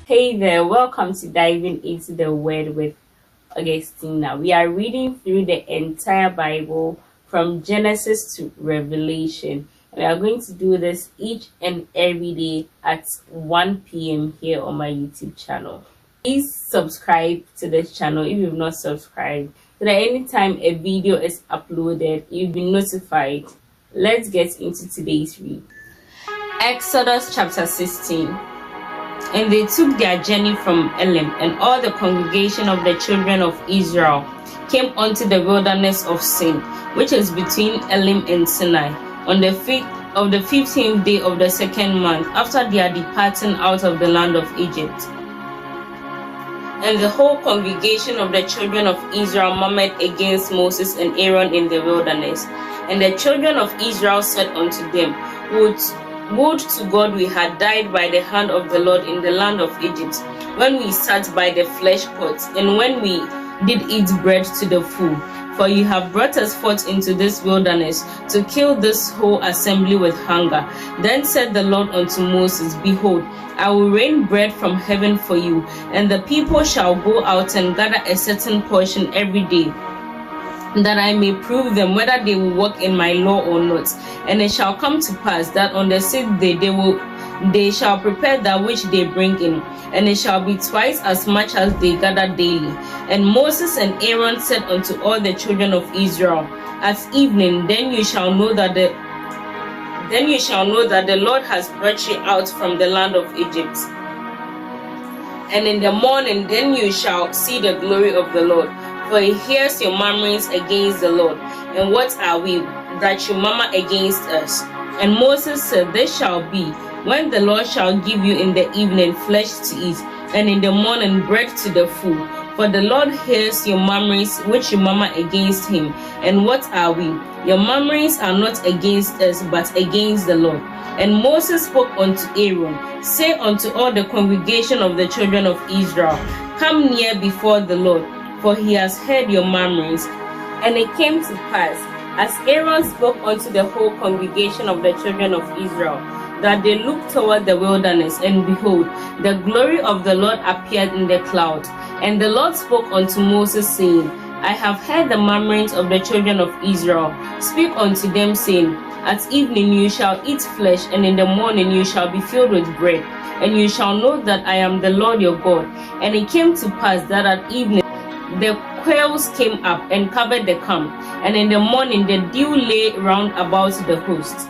Hey there, welcome to Diving into the Word with Augustina. We are reading through the entire Bible from Genesis to Revelation. We are going to do this each and every day at 1 p.m. here on my YouTube channel. Please subscribe to this channel if you've not subscribed, so that anytime a video is uploaded, you'll be notified. Let's get into today's read. Exodus chapter 16. And they took their journey from Elim, and all the congregation of the children of Israel came unto the wilderness of Sin, which is between Elim and Sinai, on the 15th day of the second month, after their departing out of the land of Egypt. And the whole congregation of the children of Israel murmured against Moses and Aaron in the wilderness. And the children of Israel said unto them, Would to God we had died by the hand of the Lord in the land of Egypt, when we sat by the flesh pots, and when we did eat bread to the full. For you have brought us forth into this wilderness, to kill this whole assembly with hunger. Then said the Lord unto Moses, Behold, I will rain bread from heaven for you, and the people shall go out and gather a certain portion every day, that I may prove them whether they will walk in my law or not. And it shall come to pass that on the 6th day they shall prepare that which they bring in, and it shall be twice as much as they gather daily. And Moses and Aaron said unto all the children of Israel, At evening then you shall know that the Lord has brought you out from the land of Egypt. And in the morning then you shall see the glory of the Lord. For he hears your murmurings against the Lord. And what are we, that you murmur against us? And Moses said, This shall be, when the Lord shall give you in the evening flesh to eat, and in the morning bread to the full. For the Lord hears your murmurings which you murmur against him. And what are we? Your murmurings are not against us, but against the Lord. And Moses spoke unto Aaron, Say unto all the congregation of the children of Israel, Come near before the Lord, for he has heard your murmurings. And it came to pass, as Aaron spoke unto the whole congregation of the children of Israel, that they looked toward the wilderness, and behold, the glory of the Lord appeared in the cloud. And the Lord spoke unto Moses, saying, I have heard the murmurings of the children of Israel. Speak unto them, saying, At evening you shall eat flesh, and in the morning you shall be filled with bread. And you shall know that I am the Lord your God. And it came to pass that at evening the quails came up and covered the camp, and in the morning the dew lay round about the host.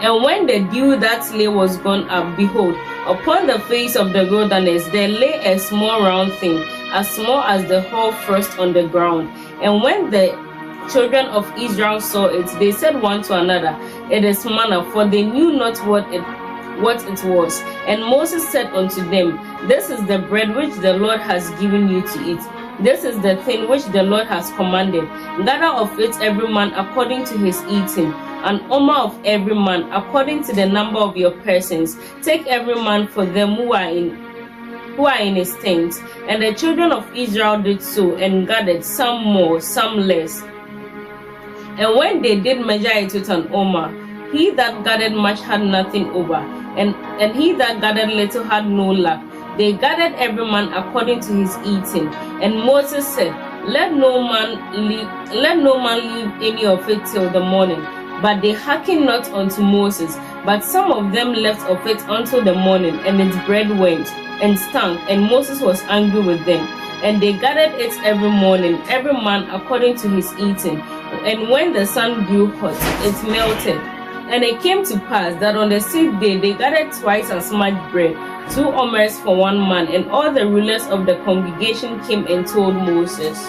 And when the dew that lay was gone up, behold, upon the face of the wilderness there lay a small round thing, as small as the hoar frost on the ground. And when the children of Israel saw it, they said one to another, It is manna, for they knew not what it was. And Moses said unto them, This is the bread which the Lord has given you to eat. This is the thing which the Lord has commanded. Gather of it every man according to his eating, an omer of every man according to the number of your persons. Take every man for them who are in his tents. And the children of Israel did so, and gathered, some more, some less. And when they did measure it with an omer, he that gathered much had nothing over, and he that gathered little had no lack. They gathered every man according to his eating. And Moses said, Let no man leave any of it till the morning. But they hearkened not unto Moses, but some of them left of it until the morning, and its bread went and stank, and Moses was angry with them. And they gathered it every morning, every man according to his eating. And when the sun grew hot, it melted. And it came to pass that on the 6th day they gathered twice as much bread, 2 omers for one man. And all the rulers of the congregation came and told Moses.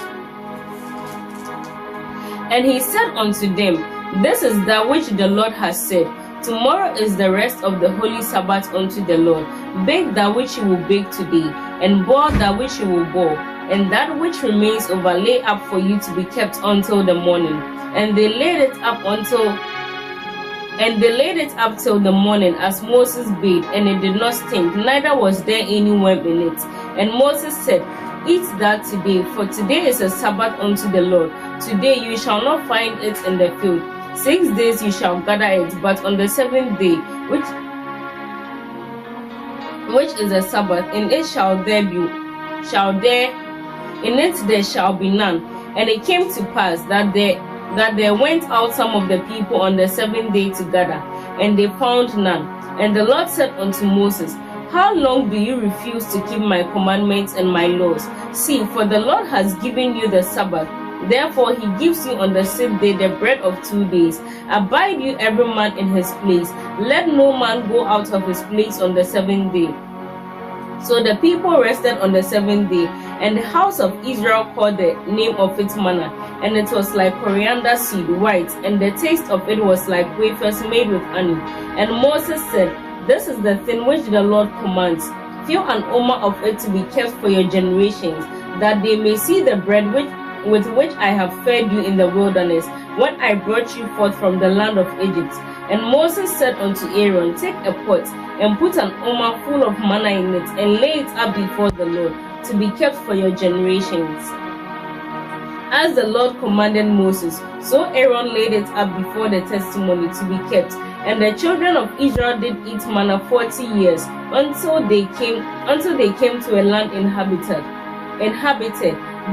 And he said unto them, This is that which the Lord has said. Tomorrow is the rest of the holy Sabbath unto the Lord. Bake that which you will bake today, and boil that which you will boil, and that which remains over lay up for you to be kept until the morning. And they laid it up till the morning, as Moses bade, and it did not stink, neither was there any worm in it. And Moses said, Eat that today, for today is a Sabbath unto the Lord. Today you shall not find it in the field. 6 days you shall gather it, but on the 7th day, which is a Sabbath, in it there shall be none. And it came to pass that there went out some of the people on the 7th day to gather, and they found none. And the Lord said unto Moses, How long do you refuse to keep my commandments and my laws? See, for the Lord has given you the Sabbath. Therefore he gives you on the 6th day the bread of 2 days. Abide you every man in his place. Let no man go out of his place on the 7th day. So the people rested on the 7th day, and the house of Israel called the name of it manna, and it was like coriander seed, white, and the taste of it was like wafers made with honey. And Moses said, This is the thing which the Lord commands. Fill an omer of it to be kept for your generations, that they may see the bread with which I have fed you in the wilderness, when I brought you forth from the land of Egypt. And Moses said unto Aaron, Take a pot, and put an omer full of manna in it, and lay it up before the Lord, to be kept for your generations. As the Lord commanded Moses, so Aaron laid it up before the testimony to be kept. And the children of Israel did eat manna 40 years, until they came to a land inhabited.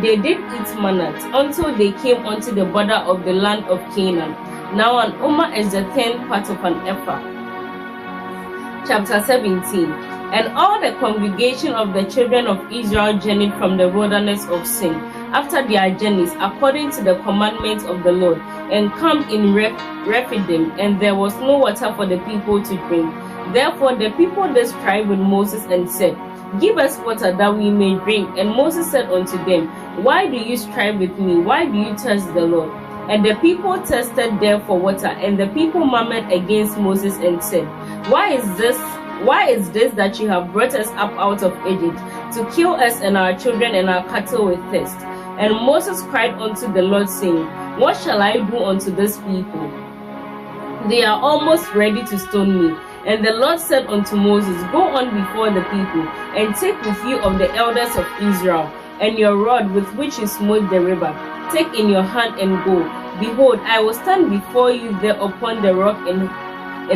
They did eat manna until they came unto the border of the land of Canaan. Now an omer is the 10th part of an ephah. Chapter 17. And all the congregation of the children of Israel journeyed from the wilderness of Sin, after their journeys, according to the commandments of the Lord, and camped in Rephidim, and there was no water for the people to drink. Therefore the people did strive with Moses and said, Give us water that we may drink. And Moses said unto them, Why do you strive with me? Why do you test the Lord? And the people tested there for water, and the people murmured against Moses and said, Why is this that you have brought us up out of Egypt, to kill us and our children and our cattle with thirst? And Moses cried unto the Lord, saying, What shall I do unto this people? They are almost ready to stone me. And the Lord said unto Moses, Go on before the people, and take with you of the elders of Israel, and your rod with which you smote the river. Take in your hand and go. Behold, I will stand before you there upon the rock in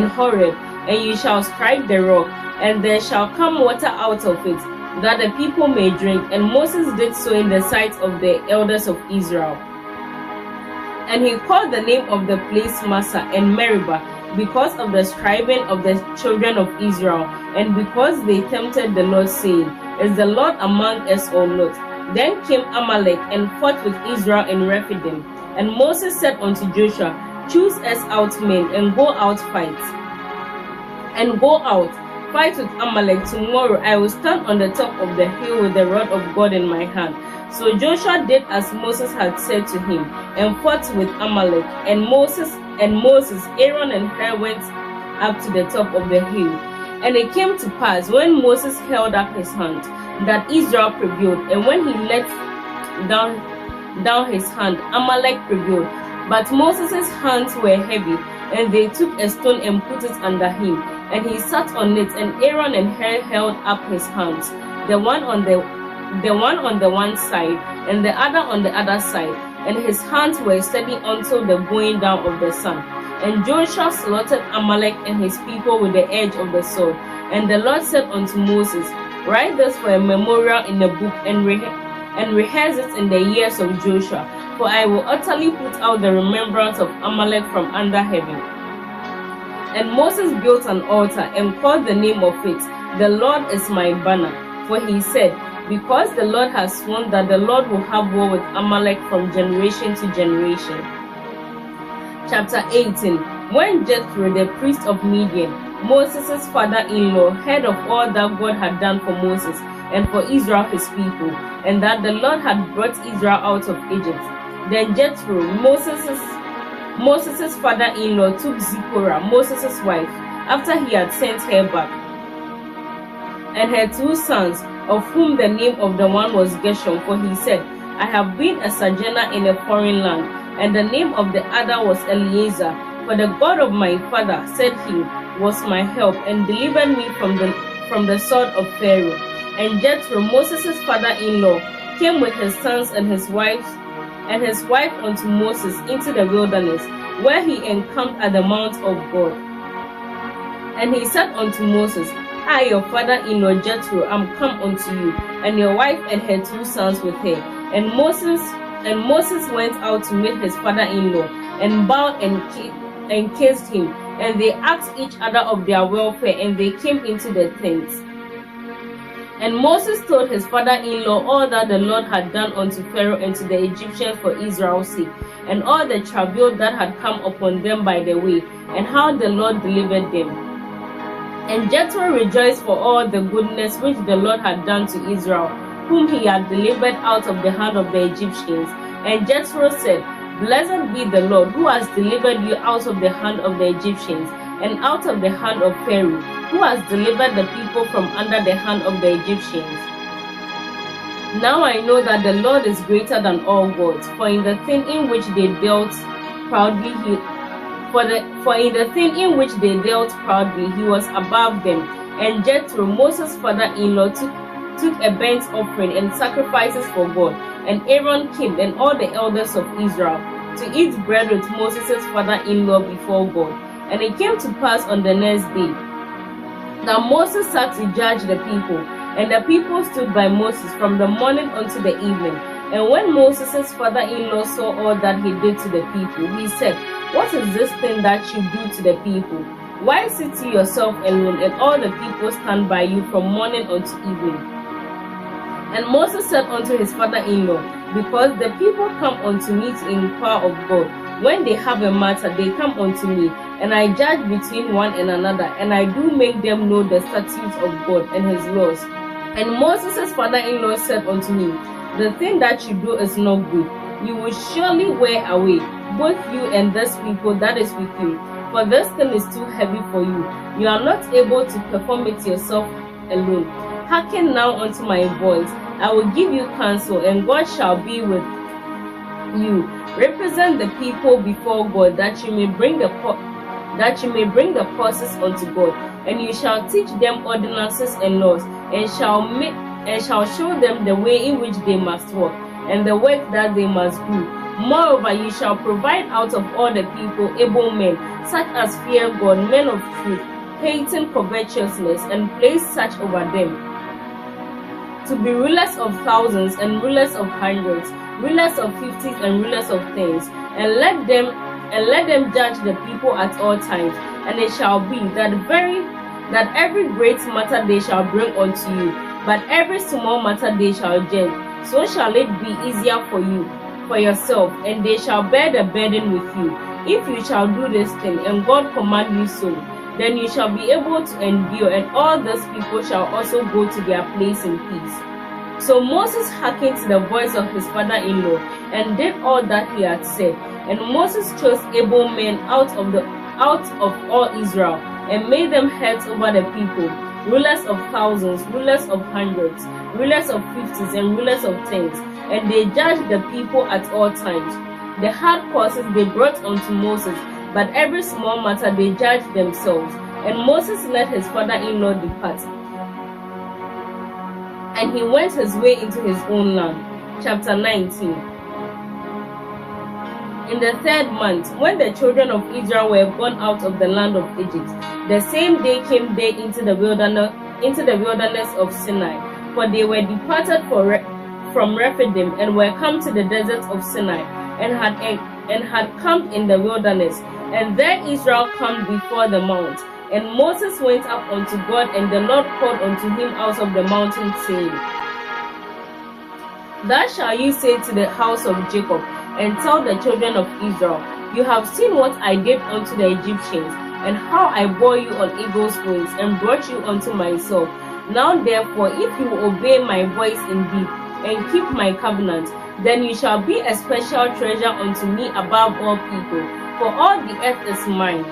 Horeb, and you shall strike the rock, and there shall come water out of it, that the people may drink. And Moses did so in the sight of the elders of Israel. And he called the name of the place Massah and Meribah, because of the striving of the children of Israel, and because they tempted the Lord, saying, Is the Lord among us or not? Then came Amalek and fought with Israel in Rephidim. And Moses said unto Joshua, Choose us out men, and go out fight with Amalek. Tomorrow I will stand on the top of the hill with the rod of God in my hand. So Joshua did as Moses had said to him, and fought with Amalek. And Moses, Aaron, and Hur went up to the top of the hill. And it came to pass, when Moses held up his hand, that Israel prevailed, and when he let down his hand, Amalek prevailed. But Moses' hands were heavy, and they took a stone and put it under him, and he sat on it. And Aaron and Hur held up his hands, the one on the one side, and the other on the other side, and his hands were steady until the going down of the sun. And Joshua slaughtered Amalek and his people with the edge of the sword. And the Lord said unto Moses, Write this for a memorial in a book, and rehearse it in the years of Joshua, for I will utterly put out the remembrance of Amalek from under heaven. And Moses built an altar, and called the name of it, The Lord is my banner. For he said, Because the Lord has sworn that the Lord will have war with Amalek from generation to generation. Chapter 18. When Jethro, the priest of Midian, Moses' father-in-law, heard of all that God had done for Moses and for Israel his people, and that the Lord had brought Israel out of Egypt, then Jethro, Moses' father-in-law, took Zipporah, Moses' wife, after he had sent her back, and her 2 sons, of whom the name of the one was Gershom, for he said, I have been a sojourner in a foreign land, and the name of the other was Eleazar, for the God of my father, said he, was my help, and delivered me from the sword of Pharaoh. And Jethro, Moses' father-in-law, came with his sons and his wife unto Moses into the wilderness, where he encamped at the mount of God. And he said unto Moses, I, your father-in-law Jethro, am come unto you, and your wife and her 2 sons with her. And Moses went out to meet his father-in-law, and bowed and kissed him. And they asked each other of their welfare, and they came into the tent. And Moses told his father-in-law all that the Lord had done unto Pharaoh and to the Egyptians for Israel's sake, and all the travail that had come upon them by the way, and how the Lord delivered them. And Jethro rejoiced for all the goodness which the Lord had done to Israel, whom he had delivered out of the hand of the Egyptians. And Jethro said, Blessed be the Lord, who has delivered you out of the hand of the Egyptians, and out of the hand of Pharaoh, who has delivered the people from under the hand of the Egyptians. Now I know that the Lord is greater than all gods, for in the thing in which they dealt proudly he was above them. And Jethro, Moses' father-in-law, took a burnt offering and sacrifices for God. And Aaron came, and all the elders of Israel, to eat bread with Moses' father-in-law before God. And it came to pass on the next day that Moses sat to judge the people, and the people stood by Moses from the morning unto the evening. And when Moses' father-in-law saw all that he did to the people, he said, What is this thing that you do to the people? Why sit you yourself alone, and all the people stand by you from morning unto evening? And Moses said unto his father-in-law, Because the people come unto me to inquire of God. When they have a matter, they come unto me, and I judge between one and another, and I do make them know the statutes of God and his laws. And Moses' father-in-law said unto him, The thing that you do is not good. You will surely wear away, both you and this people that is with you, for this thing is too heavy for you. You are not able to perform it yourself alone. Hearken now unto my voice. I will give you counsel, and God shall be with you. Represent the people before God, that you may bring the causes unto God, and you shall teach them ordinances and laws, and shall show them the way in which they must walk, and the work that they must do. Moreover, you shall provide out of all the people able men, such as fear God, men of truth, hating covetousness, and place such over them, to be rulers of thousands and rulers of hundreds, rulers of 50s and rulers of tens, and let them judge the people at all times. And it shall be that every great matter they shall bring unto you, but every small matter they shall judge. So shall it be easier for you, for yourself, and they shall bear the burden with you. If you shall do this thing, and God command you so, then you shall be able to endure, and all these people shall also go to their place in peace. So Moses hearkened to the voice of his father-in-law, and did all that he had said. And Moses chose able men out of all Israel, and made them heads over the people, rulers of thousands, rulers of hundreds, rulers of 50s, and rulers of tens. And they judged the people at all times. The hard causes they brought unto Moses, but every small matter they judged themselves. And Moses let his father-in-law depart, and he went his way into his own land. Chapter 19. In the 3rd month, when the children of Israel were gone out of the land of Egypt, the same day came they into the wilderness of Sinai, for they were departed from Rephidim, and were come to the desert of Sinai, and had camped in the wilderness. And there Israel camped before the mount. And Moses went up unto God, and the Lord called unto him out of the mountain, saying, Thus shall you say to the house of Jacob, and tell the children of Israel, You have seen what I did unto the Egyptians, and how I bore you on eagle's wings, and brought you unto myself. Now therefore, if you obey my voice indeed, and keep my covenant, then you shall be a special treasure unto me above all people, for all the earth is mine.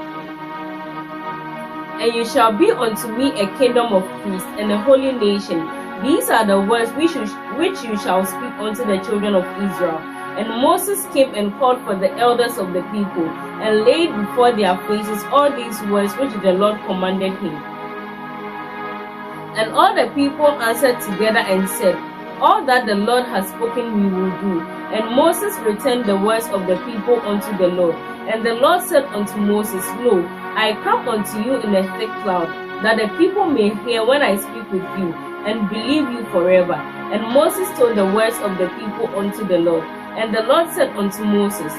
And you shall be unto me a kingdom of priests and a holy nation. These are the words which you shall speak unto the children of Israel. And Moses came and called for the elders of the people, and laid before their faces all these words which the Lord commanded him. And all the people answered together and said, All that the Lord has spoken we will do. And Moses returned the words of the people unto the Lord. And the Lord said unto Moses, Lo, I come unto you in a thick cloud, that the people may hear when I speak with you, and believe you forever. And Moses told the words of the people unto the Lord. And the Lord said unto Moses,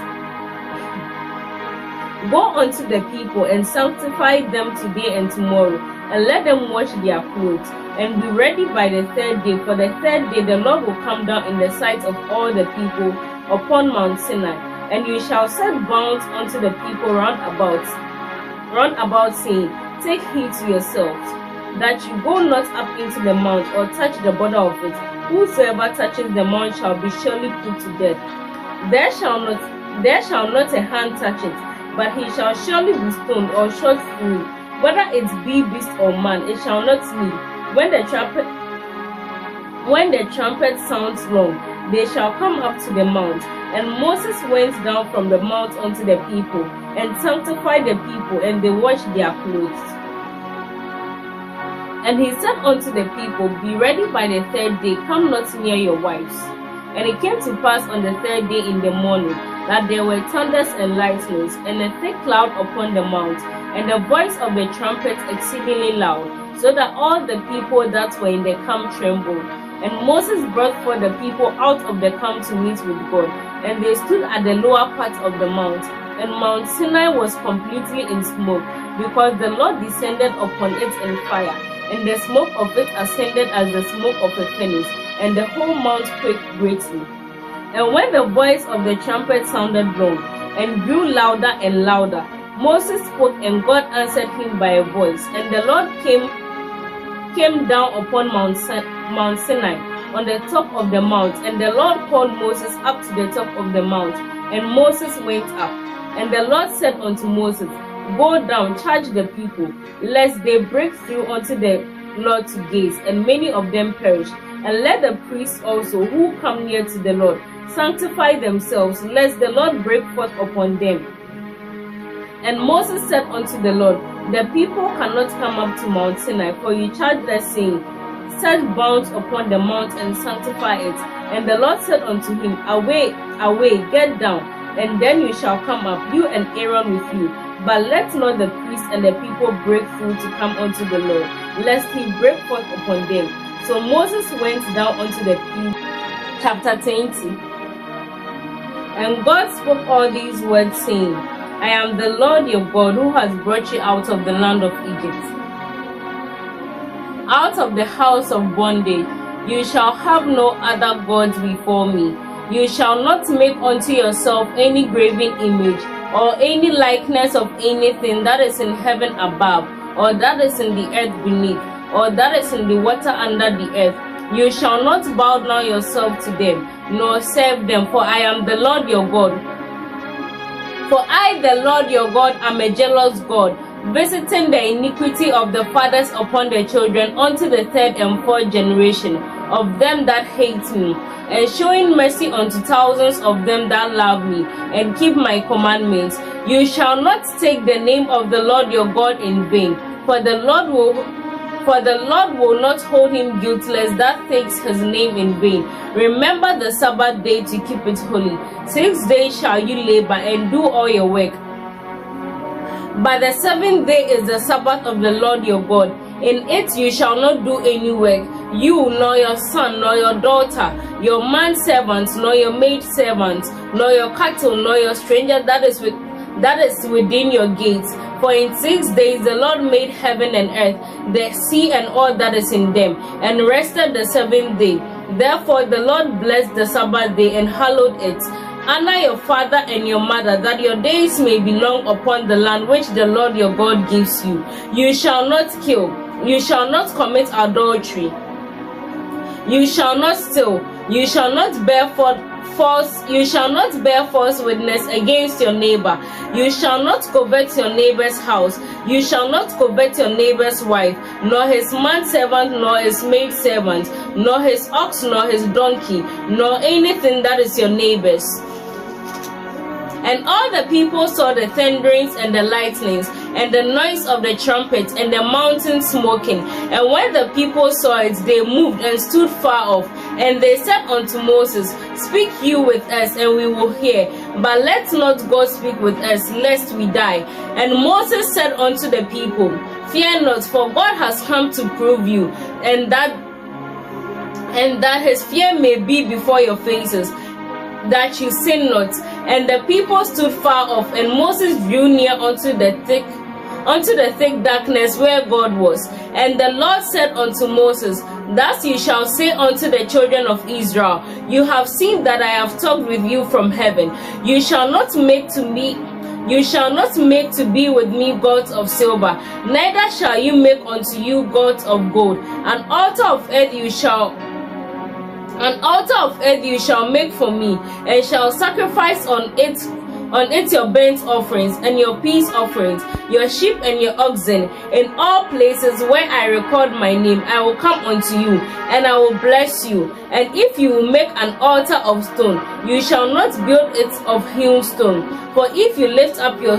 Go unto the people, and sanctify them today and tomorrow, and let them wash their clothes, and be ready by the third day. For the third day the Lord will come down in the sight of all the people upon Mount Sinai. And you shall set bounds unto the people round about, saying, Take heed to yourselves, that you go not up into the mount, or touch the border of it. Whosoever touches the mount shall be surely put to death. There shall not a hand touch it, but he shall surely be stoned or shot through. Whether it be beast or man, it shall not live. When the trumpet sounds long, they shall come up to the mount. And Moses went down from the mount unto the people, and sanctified the people, and they washed their clothes. And he said unto the people, Be ready by the third day, come not near your wives. And it came to pass on the third day in the morning, that there were thunders and lightnings, and a thick cloud upon the mount, and the voice of the trumpet exceedingly loud, so that all the people that were in the camp trembled. And Moses brought forth the people out of the camp to meet with God, and they stood at the lower part of the mount. And Mount Sinai was completely in smoke, because the Lord descended upon it in fire, and the smoke of it ascended as the smoke of a furnace, and the whole mount quaked greatly. And when the voice of the trumpet sounded long, and grew louder and louder, Moses spoke, and God answered him by a voice. And the Lord came down upon Mount Sinai on the top of the mount, and the Lord called Moses up to the top of the mount, and Moses went up. And the Lord said unto Moses, Go down, charge the people, lest they break through unto the Lord to gaze, and many of them perish. And let the priests also who come near to the Lord sanctify themselves, lest the Lord break forth upon them. And Moses said unto the Lord, The people cannot come up to Mount Sinai, for you charged us, saying, Set bounds upon the mount and sanctify it. And the Lord said unto him, Away, away, get down, and then you shall come up, you and Aaron with you. But let not the priests and the people break through to come unto the Lord, lest he break forth upon them. So Moses went down unto the people. Chapter 20. And God spoke all these words, saying, I am the Lord your God, who has brought you out of the land of Egypt, out of the house of bondage. You shall have no other gods before me. You shall not make unto yourself any graven image, or any likeness of anything that is in heaven above, or that is in the earth beneath, or that is in the water under the earth. You shall not bow down yourself to them, nor serve them, for I am the Lord your God. For I, the Lord your God, am a jealous God, visiting the iniquity of the fathers upon the children unto the third and fourth generation of them that hate me, and showing mercy unto thousands of them that love me and keep my commandments. You shall not take the name of the Lord your God in vain, for the Lord will not hold him guiltless that takes his name in vain. Remember the Sabbath day to keep it holy. 6 days shall you labor and do all your work. But the seventh day is the Sabbath of the Lord your God. In it you shall not do any work, you, nor your son, nor your daughter, your manservant, nor your maidservant, nor your cattle, nor your stranger that is within your gates. For in 6 days the Lord made heaven and earth, the sea and all that is in them, and rested the seventh day. Therefore the Lord blessed the Sabbath day and hallowed it. Honor your father and your mother, that your days may be long upon the land which the Lord your God gives you. You shall not kill. You shall not commit adultery. You shall not steal. You shall not bear false witness against your neighbor. You shall not covet your neighbor's house. You shall not covet your neighbor's wife, nor his manservant, nor his maidservant, nor his ox, nor his donkey, nor anything that is your neighbor's. And all the people saw the thunderings and the lightnings, and the noise of the trumpet, and the mountain smoking. And when the people saw it, they moved and stood far off. And they said unto Moses, Speak you with us, and we will hear. But let not God speak with us, lest we die. And Moses said unto the people, Fear not, for God has come to prove you, and that his fear may be before your faces, that you sin not. And the people stood far off, and Moses drew near unto the thick darkness where God was. And the Lord said unto Moses, Thus you shall say unto the children of Israel, You have seen that I have talked with you from heaven. You shall not make to be with me gods of silver, neither shall you make unto you gods of gold. An altar of earth you shall make for me, and shall sacrifice on it your burnt offerings and your peace offerings, your sheep and your oxen. In all places where I record my name, I will come unto you, and I will bless you. And if you will make an altar of stone, you shall not build it of hewn stone. For if you lift up your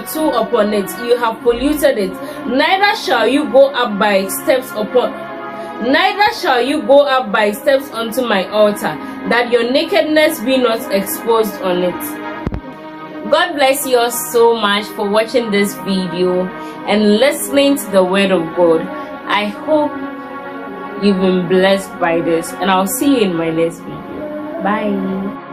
tool upon it, you have polluted it. Neither shall you go up by steps unto my altar, that your nakedness be not exposed on it. God bless you all so much for watching this video and listening to the word of God. I hope you've been blessed by this, and I'll see you in my next video. Bye.